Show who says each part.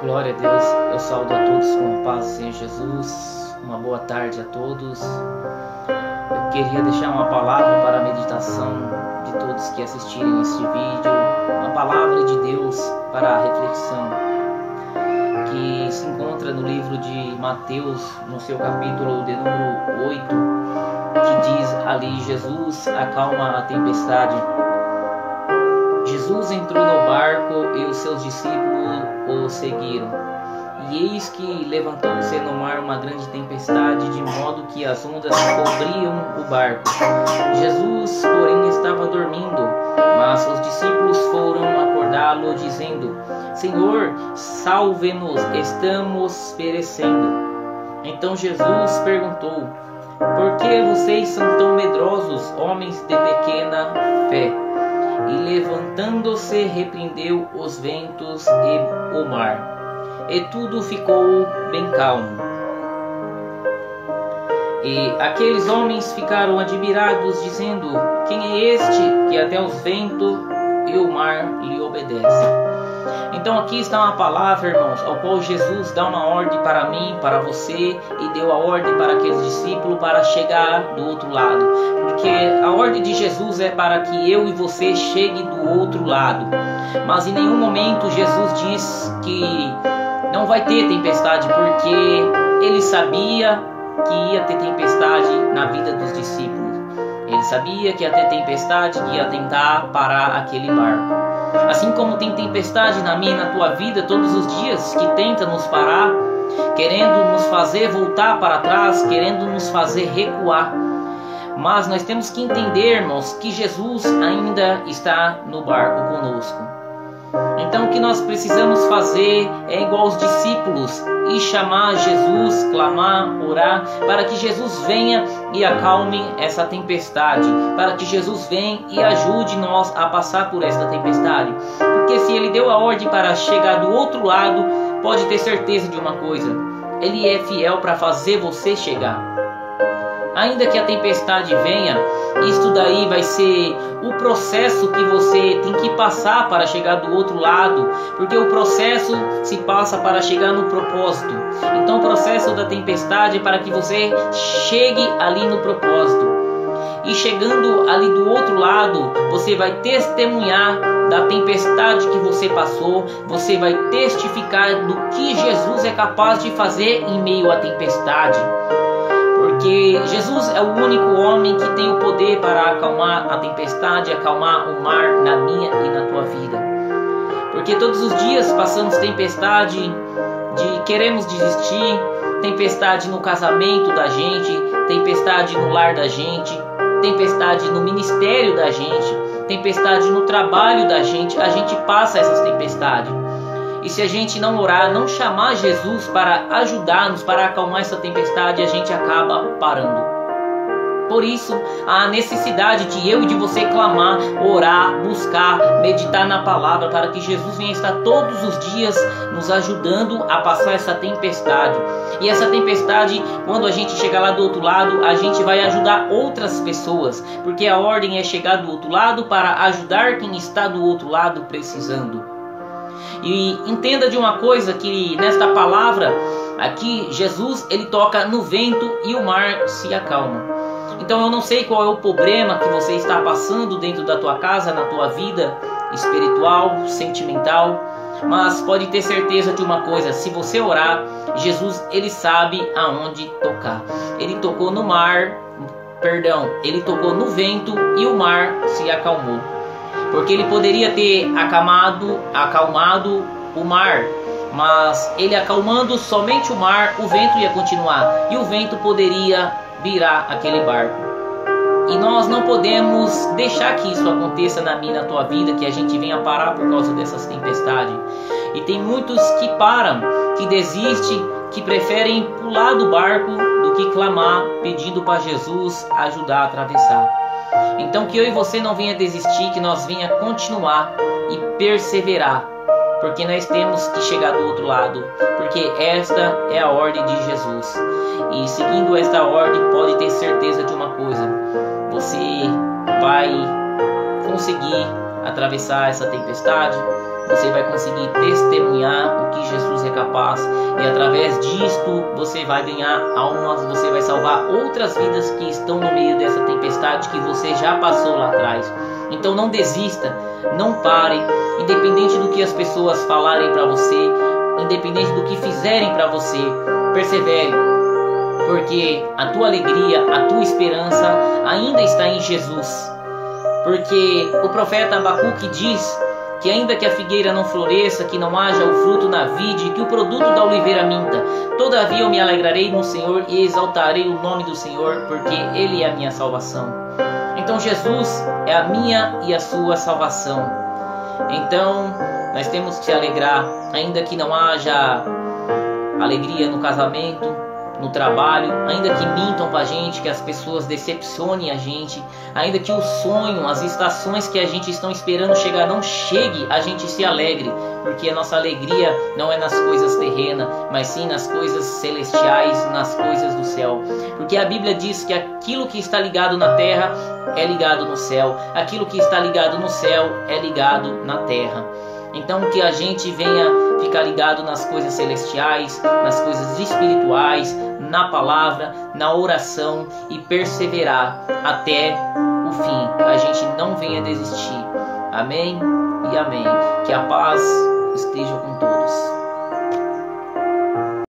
Speaker 1: Glória a Deus, eu saúdo a todos com a paz do Senhor Jesus. Uma boa tarde a todos. Eu queria deixar uma palavra para a meditação de todos que assistirem este vídeo. Uma palavra de Deus para a reflexão, que se encontra no livro de Mateus, no seu capítulo de número 8, que diz ali: Jesus acalma a tempestade. Jesus entrou no barco e os seus discípulos o seguiram. E eis que levantou-se no mar uma grande tempestade, de modo que as ondas cobriam o barco. Jesus, porém, estava dormindo, mas os discípulos foram acordá-lo, dizendo: Senhor, salve-nos, estamos perecendo. Então Jesus perguntou: Por que vocês são tão medrosos, homens de pequena fé? E levantando-se, repreendeu os ventos e o mar, e tudo ficou bem calmo. E aqueles homens ficaram admirados, dizendo: Quem é este que até os ventos e o mar lhe obedecem? Então aqui está uma palavra, irmãos, ao qual Jesus dá uma ordem para mim, para você, e deu a ordem para aqueles discípulos para chegar do outro lado. Porque a ordem de Jesus é para que eu e você chegue do outro lado. Mas em nenhum momento Jesus diz que não vai ter tempestade, porque ele sabia que ia ter tempestade na vida dos discípulos. Ele sabia que ia ter tempestade, que ia tentar parar aquele barco. Assim como tem tempestade na minha e na tua vida todos os dias, que tenta nos parar, querendo nos fazer voltar para trás, querendo nos fazer recuar. Mas nós temos que entender, irmãos, que Jesus ainda está no barco conosco. Então o que nós precisamos fazer é igual aos discípulos, e chamar Jesus, clamar, orar, para que Jesus venha e acalme essa tempestade, para que Jesus venha e ajude nós a passar por esta tempestade. Porque se Ele deu a ordem para chegar do outro lado, pode ter certeza de uma coisa: Ele é fiel para fazer você chegar. Ainda que a tempestade venha, isto daí vai ser o processo que você tem que passar para chegar do outro lado, porque o processo se passa para chegar no propósito. Então o processo da tempestade é para que você chegue ali no propósito. E chegando ali do outro lado, você vai testemunhar da tempestade que você passou, você vai testificar do que Jesus é capaz de fazer em meio à tempestade. Porque Jesus é o único homem que tem o poder para acalmar a tempestade, acalmar o mar na minha e na tua vida. Porque todos os dias passamos tempestade de queremos desistir, tempestade no casamento da gente, tempestade no lar da gente, tempestade no ministério da gente, tempestade no trabalho da gente. A gente passa essas tempestades. E se a gente não orar, não chamar Jesus para ajudar-nos, para acalmar essa tempestade, a gente acaba parando. Por isso, há a necessidade de eu e de você clamar, orar, buscar, meditar na palavra, para que Jesus venha estar todos os dias nos ajudando a passar essa tempestade. E essa tempestade, quando a gente chegar lá do outro lado, a gente vai ajudar outras pessoas, porque a ordem é chegar do outro lado para ajudar quem está do outro lado precisando. E entenda de uma coisa, que nesta palavra aqui Jesus ele toca no vento e o mar se acalma. Então eu não sei qual é o problema que você está passando dentro da tua casa, na tua vida espiritual, sentimental, mas pode ter certeza de uma coisa: se você orar, Jesus ele sabe aonde tocar. Ele tocou no mar, ele tocou no vento e o mar se acalmou. Porque ele poderia ter acalmado o mar, mas ele acalmando somente o mar, o vento ia continuar, e o vento poderia virar aquele barco. E nós não podemos deixar que isso aconteça na minha e na tua vida, que a gente venha parar por causa dessas tempestades. E tem muitos que param, que desistem, que preferem pular do barco do que clamar, pedindo para Jesus ajudar a atravessar. Então que eu e você não venha desistir, que nós venha continuar e perseverar, porque nós temos que chegar do outro lado, porque esta é a ordem de Jesus. E seguindo esta ordem, pode ter certeza de uma coisa: você vai conseguir atravessar essa tempestade, você vai conseguir testemunhar o que Jesus é capaz, e através disto você vai ganhar almas, você vai salvar outras vidas que estão no meio dessa tempestade que você já passou lá atrás. Então não desista, não pare, independente do que as pessoas falarem para você, independente do que fizerem para você, persevere, porque a tua alegria, a tua esperança ainda está em Jesus. Porque o profeta Abacuque diz que ainda que a figueira não floresça, que não haja o fruto na vide, que o produto da oliveira minta, todavia eu me alegrarei no Senhor e exaltarei o nome do Senhor, porque Ele é a minha salvação. Então Jesus é a minha e a sua salvação. Então nós temos que se alegrar, ainda que não haja alegria no casamento, no trabalho, ainda que mintam para a gente, que as pessoas decepcionem a gente, ainda que o sonho, as estações que a gente está esperando chegar não chegue, a gente se alegre, porque a nossa alegria não é nas coisas terrenas, mas sim nas coisas celestiais, nas coisas do céu. Porque a Bíblia diz que aquilo que está ligado na terra é ligado no céu, aquilo que está ligado no céu é ligado na terra. Então que a gente venha ficar ligado nas coisas celestiais, nas coisas espirituais, na palavra, na oração e perseverar até o fim. A gente não venha desistir. Amém e amém. Que a paz esteja com todos.